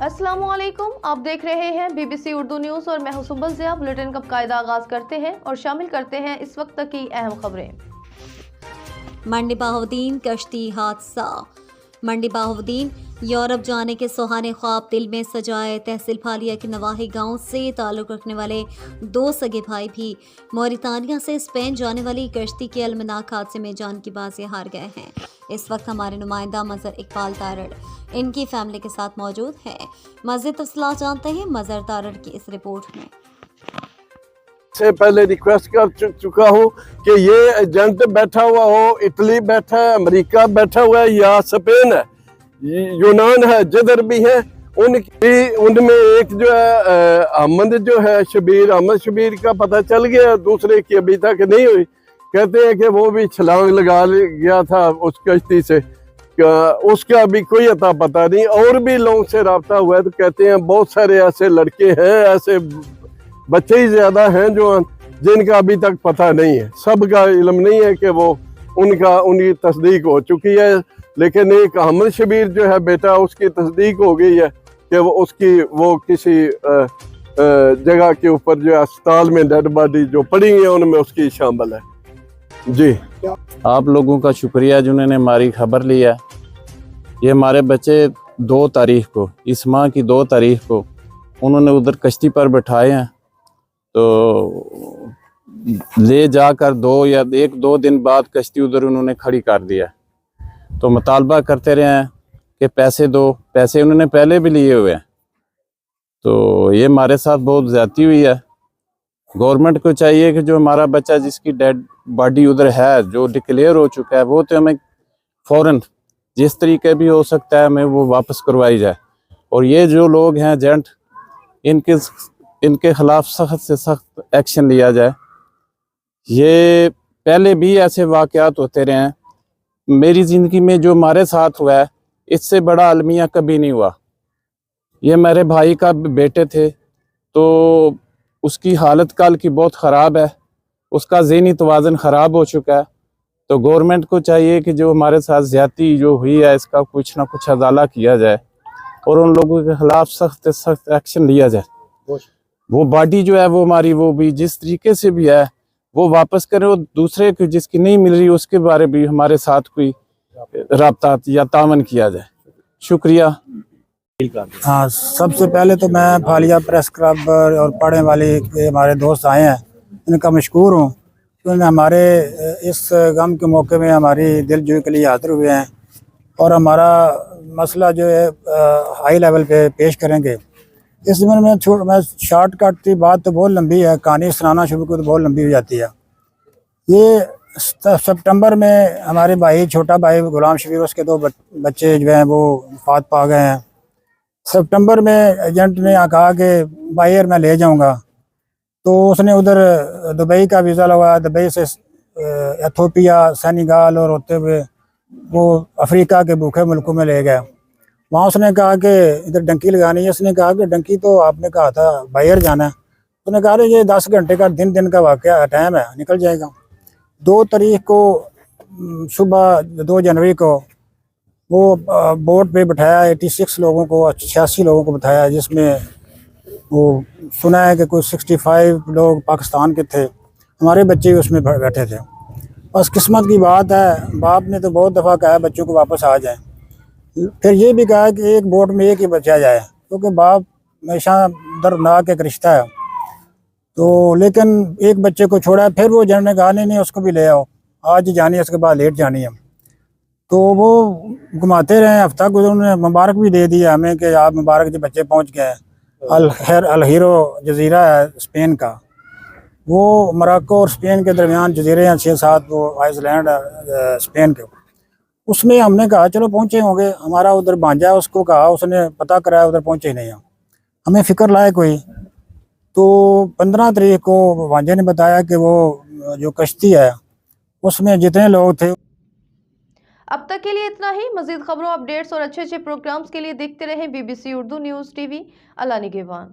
अस्सलाम वालेकुम, आप देख रहे हैं BBC उर्दू न्यूज़ और मैं हूं सुंबल ज़िया। बुलेटिन का कायदा आगाज़ करते हैं और शामिल करते हैं इस वक्त तक की अहम खबरें। मंडी बहाउद्दीन कश्ती हादसा। मंडी बहाउद्दीन यूरोप जाने के सुहाने ख्वाब दिल में सजाए। तहसील फालिया के नवाही गांव से ताल्लुक़ रखने वाले दो सगे भाई भी मौरितानिया से स्पेन जाने वाली कश्ती के अलमनाक हादसे में जान की बाजी हार गए हैं। इस वक्त हमारे नुमाइंदा मज़हर इकबाल तारड़ इनकी फैमिली के साथ मौजूद है। मज़ीद तफसीलात जानते हैं मज़हर तारड़ की इस रिपोर्ट में। से पहले रिक्वेस्ट कर चुका हूँ कि ये एजेंट बैठा हुआ हो, इटली बैठा है, अमेरिका बैठा हुआ है या स्पेन है, यूनान है, जिधर भी है, उनमें एक जो है अहमद जो है अहमद शबीर का पता चल गया, दूसरे की अभी तक नहीं हुई। कहते हैं कि वो भी छलांग लगा गया था उस कश्ती से, उसका भी कोई अता पता नहीं। और भी लोगों से रब्ता हुआ है तो कहते हैं बहुत सारे ऐसे लड़के हैं, ऐसे बच्चे ही ज्यादा हैं जो जिनका अभी तक पता नहीं है। सबका इल्म नहीं है कि वो उनकी तस्दीक हो चुकी है, लेकिन एक अहमद शबीर जो है बेटा, उसकी तस्दीक हो गई है कि वो किसी जगह के ऊपर जो अस्पताल में डेड बॉडी जो पड़ी है उनमें उसकी शामिल है। जी, आप लोगों का शुक्रिया जिन्होंने हमारी खबर ली है। ये हमारे बच्चे 2 तारीख को, इस माह की 2 तारीख को उन्होंने उधर कश्ती पर बैठाए हैं, तो ले जाकर 1-2 दिन बाद कश्ती उधर उन्होंने खड़ी कर दिया। तो मुतालबा करते रहे हैं कि पैसे दो, पैसे उन्होंने पहले भी लिए हुए हैं। तो ये हमारे साथ बहुत ज़्यादती हुई है। गवर्नमेंट को चाहिए कि जो हमारा बच्चा जिसकी डेड बॉडी उधर है, जो डिक्लेयर हो चुका है, वो तो हमें फ़ौरन जिस तरीके भी हो सकता है हमें वो वापस करवाई जाए। और ये जो लोग हैं एजेंट, इनके खिलाफ सख्त से सख्त एक्शन लिया जाए। ये पहले भी ऐसे वाक़यात होते रहे हैं। मेरी ज़िंदगी में जो हमारे साथ हुआ है, इससे बड़ा अलमिया कभी नहीं हुआ। ये मेरे भाई का बेटे थे, तो उसकी हालत काल की बहुत ख़राब है, उसका ज़हनी तवाज़ुन ख़राब हो चुका है। तो गवर्नमेंट को चाहिए कि जो हमारे साथ ज़्यादती जो हुई है, इसका कुछ ना कुछ अदाला किया जाए और उन लोगों के ख़िलाफ़ सख्त से सख्त एक्शन लिया जाए। वो बॉडी जो है वो हमारी, वो भी जिस तरीके से भी है वो वापस करें, और दूसरे को जिसकी नहीं मिल रही उसके बारे भी हमारे साथ कोई राब्ता या तावन किया जाए। शुक्रिया। हाँ, सबसे पहले तो मैं फालिया प्रेस क्लब और पढ़ने वाले के हमारे दोस्त आए हैं, इनका मशकूर हूँ। उन्होंने हमारे इस गम के मौके में हमारी दिलजोई के लिए हाजिर हुए हैं और हमारा मसला जो है हाई लेवल पे पेश करेंगे। इस ज़मीन में मैं शॉर्ट कट की बात तो बहुत लंबी है, कहानी सुनाना शुरू को तो बहुत लंबी हो जाती है। ये सितंबर में हमारे भाई, छोटा भाई गुलाम शबीर, उसके 2 बच्चे जो हैं वो वफात पा गए हैं। सितंबर में एजेंट ने कहा कि बाहर मैं ले जाऊंगा, तो उसने उधर दुबई का वीज़ा लगवाया। दुबई से एथोपिया, सेनेगल और होते हुए वो अफ्रीका के भूखे मुल्कों में ले गया। वहाँ उसने कहा कि इधर डंकी लगानी है। उसने कहा कि डंकी तो आपने कहा था बाहर जाना है। उसने कहा ये 10 घंटे का दिन का वाक़या टाइम है, निकल जाएगा। 2 तारीख को सुबह 2 जनवरी को वो बोट पे बैठाया 86 लोगों को, 86 लोगों को बैठाया, जिसमें वो सुना है कि कोई 65 लोग पाकिस्तान के थे। हमारे बच्चे भी उसमें बैठे थे। बस किस्मत की बात है, बाप ने तो बहुत दफ़ा कहा बच्चों को वापस आ जाएं, फिर ये भी कहा कि एक बोट में एक ही बचा जाए, क्योंकि बाप हमेशा दर्दनाक एक रिश्ता है। तो लेकिन एक बच्चे को छोड़ा, फिर वो जन ने कहा नहीं उसको भी ले आओ, आज जानी है, उसके बाद लेट जानी है। तो वो घुमाते रहे, हफ्ता गुजर, उन्होंने मुबारक भी दे दिया हमें कि आप मुबारक जो बच्चे पहुंच गए। अल हीरो जजीरा है स्पेन का, वो मोरक्को और स्पेन के दरमियान जजीरे हैं 6-7, वो आइसलैंड स्पेन के। उसमें हमने कहा चलो पहुंचे होंगे। हमारा उधर भांजा, उसको कहा, उसने पता कराया, उधर पहुंचे नहीं हम। हमें फ़िक्र लाए कोई। तो 15 तारीख को भांजे ने बताया कि वो जो कश्ती है उसमें जितने लोग थे। अब तक के लिए इतना ही। मज़ीद खबरों, अपडेट्स और अच्छे प्रोग्राम्स के लिए देखते रहें BBC उर्दू न्यूज़ TV। अल्लाह निगहबान।